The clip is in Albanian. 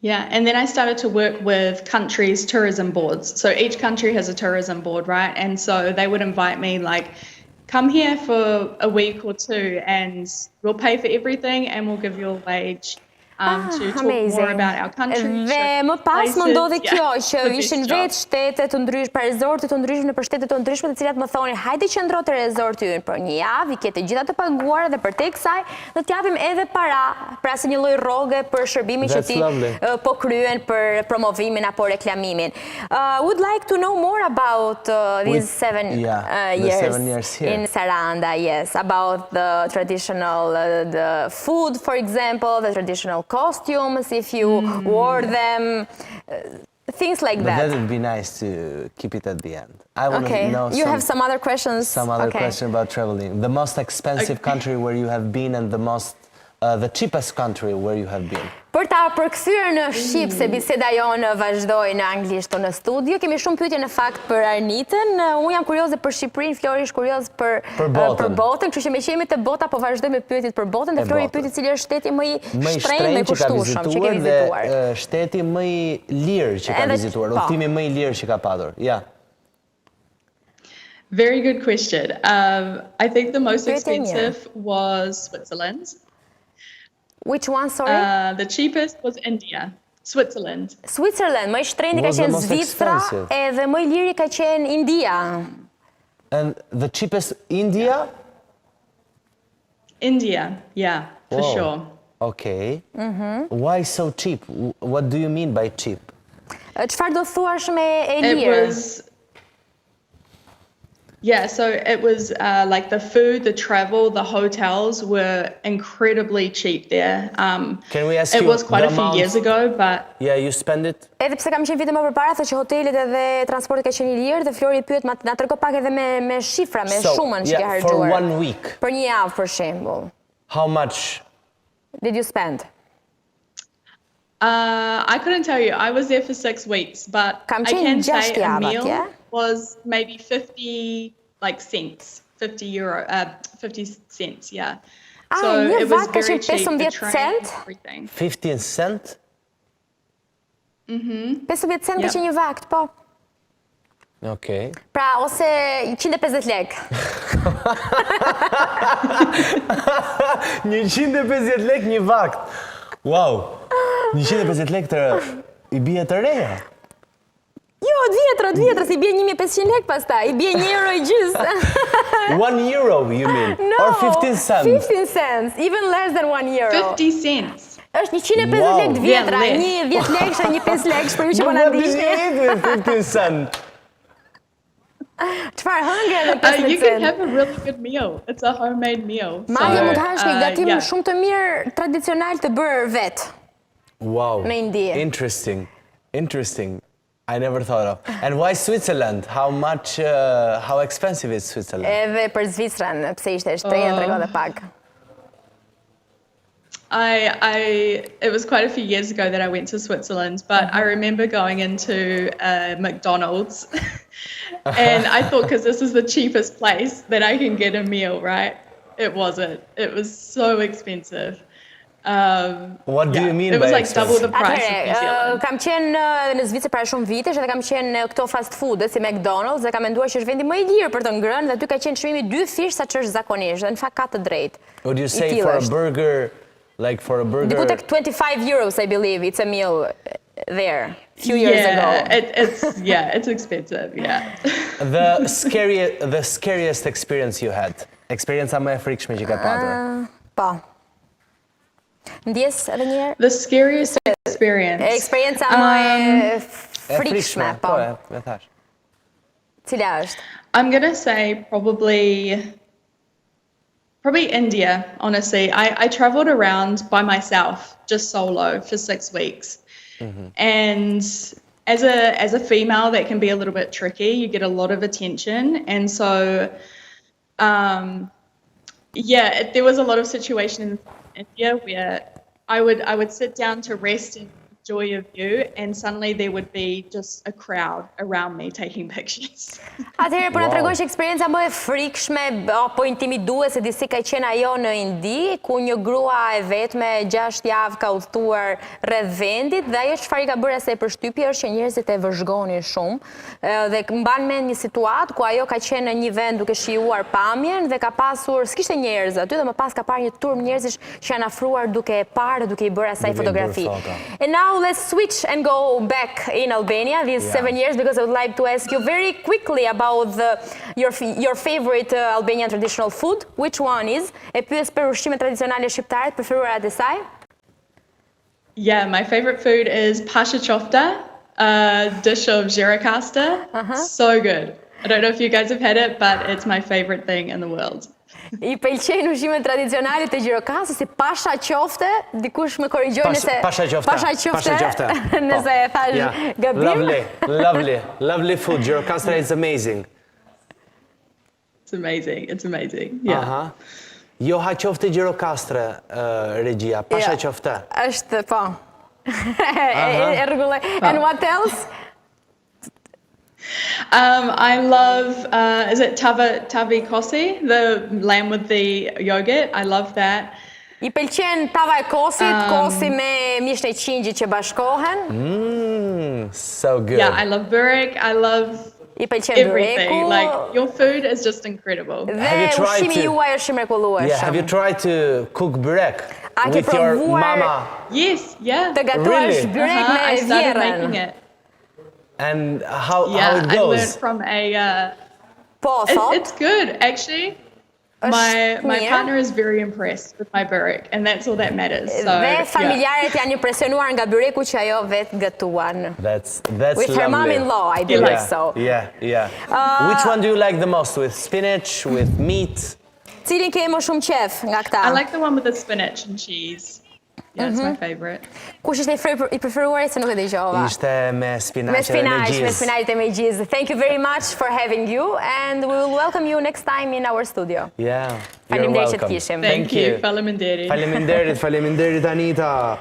Yeah, and then I started to work with countries' tourism boards. So each country has a tourism board, right? And so they would invite me, like, come here for a week or two and we'll pay for everything and we'll give you a wage to talk more about our country. Dhe më pas më ndodhi kjo që ishin vetë shtete të ndryshme, pra rezorte të ndryshme për shtete të ndryshme, të cilat më thonin, hajde qëndro të rezorti ynë për një javë, i kete gjitha të paguara dhe për te kësaj, dhe t'japim edhe para, pra se një lloj rroge për shërbimin që ti po kryen për promovimin apo reklamimin. Would like to know more about these 7 years in Zelanda, yes, about the traditional the food, for example, the traditional costumes, if you wore them, things like that. That would be nice to keep it at the end. I want to know you have some other questions? Some other question about traveling. The most expensive country where you have been and the cheapest country where you have been. Për ta përkthyer në shqip, se biseda jonë vazhdoi në anglisht në studio, kemi shumë pyetje në fakt për Arnitën. Unë jam kurioze për Shqipërinë, Flori është kurioz për botën, kështu që me qemi të bota po vazhdoj me pyetjet për botën dhe Flori pyeti cili është shteti më i shtrenjtë dhe i kushtueshëm që ke vizituar. Dhe shteti më i lirë që ka vizituar, udhëtimi më i lirë që ka patur. Ja. Very good question. I think the most expensive was Switzerland. Which one, sorry? The cheapest was India, Switzerland. Switzerland, më i shtrenjtë ka qenë Zvicra, edhe më i liri ka qenë India. And the cheapest India? India, yeah, for sure. Okay. Why so cheap? What do you mean by cheap? Çfarë do thuash me e lirë? Yeah, so it was like the food, the travel, the hotels were incredibly cheap there. Can we ask you? It was quite a few years ago, but yeah, you spend it. Edhe pse kam qenë vite më përpara, thotë që hotelet edhe transporti ka qenë i lirë dhe Flori pyet na trego pak edhe me shifra, me shumën që ke harxuar. For 1 week. Për një javë për shembull. How much did you spend? I couldn't tell you. I was there for 6 weeks, but I can say a meal was maybe 50 cents, 50 cents, yeah. So it was very cheap, the train, everything. 15 cent? 15 cent që një vakt, po. Okay. Pra, ose 150 lek. 150 lek një vakt. Wow. 150 lek i bie të reja. Jo, të vjetra, si bie 1500 lek pastaj, i bie €1 i gjysë. €1 you mean? No, or 15 cents? 15 cents, even less than €1. 50 cents. Është 150 lek të vjetra, një 10 lekë, një 5 lekë, për ju që po na ndiqni. 15 cents. Çfarë hëngre edhe 15 cent? You can have a really good meal. It's a homemade meal. Madje mund të hash një gatim shumë të mirë tradicional të bërë vet. Wow. Në Indi. Interesting. I never thought of. And why Switzerland? How expensive is Switzerland? Edhe për Zvicrën, pse ishte shtrenjtë tregon dhe pak. It was quite a few years ago that I went to Switzerland, but I remember going into McDonald's and I thought because this is the cheapest place that I can get a meal, right? It wasn't. It was so expensive. What do you mean by it was like double the price of New Zealand. Kam qenë në Zvicër para shumë vitesh dhe kam qenë në këto fast food si McDonald's dhe kam menduar që është vendi më i lirë për të ngrënë dhe aty ka qenë çmimi 2 fish sa që është zakonisht dhe në fakt ka të drejtë. Would you say for a burger, like for a burger? Diku tek €25 I believe it's a meal there few years ago. It's expensive, yeah. The scariest experience you had? Eksperienca më e frikshme që ka patur? Po. Ndjes edhe një herë? The scariest experience. Eksperienca më e frikshme, po. Me thash. Cila është? I'm gonna say probably India, honestly. I traveled around by myself, just solo, for 6 weeks. And as a female, that can be a little bit tricky. You get a lot of attention. And so, there was a lot of situation in India where I would sit down to rest and enjoy a view, and suddenly there would be just a crowd around me taking pictures. Atëherë, po na tregosh eksperienca më e frikshme apo intimiduese disi ka qenë ajo në Indi, ku një grua e vetme 6 javë ka udhëtuar rreth vendit dhe ajo çfarë i ka bërë se përshtypje është që njerëzit e vëzhgonin shumë dhe mban mend një situatë ku ajo ka qenë në një vend duke shijuar pamjen dhe ka pasur, s'kishte njerëz aty dhe më pas ka parë një turm njerëzish që janë afruar duke e parë, duke i bërë asaj fotografi. And now let's switch and go back in Albania these 7 years, because I would like to ask you very quickly about your favorite Albanian traditional food. Which one is? E pyes për ushqimet tradicionale shqiptare, preferuarat e saj? Yeah, my favorite food is pasha chofta, a dish of Gjirokasta. So good. I don't know if you guys have had it, but it's my favorite thing in the world. I pëlqejnë ushqimet tradicionale të Gjirokastës, si pasha qofte, dikush më korrigjoj nëse pasha qofte. Nëse e thash gabim. Lovely food. Gjirokastra is amazing. It's amazing. Yeah. Jo ha qofte Gjirokastre, regjia, pasha qofte. Është, po. E rregulloj. And what else? I love, is it tavi kosi, the lamb with the yogurt? I love that. I pëlqen tava e kosit, kosi me misht e qingjit që bashkohen. So good. Yeah, I love burek. I love everything. Like, your food is just incredible. Dhe ushqimi juaj është mrekullueshëm. Yeah, have you tried to cook burek with your mama? Yes, yeah. Të gatuash burek me I started vjerën. making it. And how it I learned goes? from a... Po, thot? It's good, actually. My partner is very impressed with my burek, and that's all that matters. So, Dhe familjarët janë impresionuar nga byreku që ajo vetë gatuan. That's With her mom-in-law, I believe so. Yeah. Which one do you like the most? With spinach, with meat? Cilin ke më shumë qef nga këta? I like the one with the spinach and cheese. Yeah, it's my favorite. Kush ishte i preferuari se nuk e dëgjova? Ishte me spinach e energjisë. Me spinach e energjisë. Thank you very much for having you, and we will welcome you next time in our studio. Yeah, you're welcome. Thank you. Faleminderit. Faleminderit, Anita.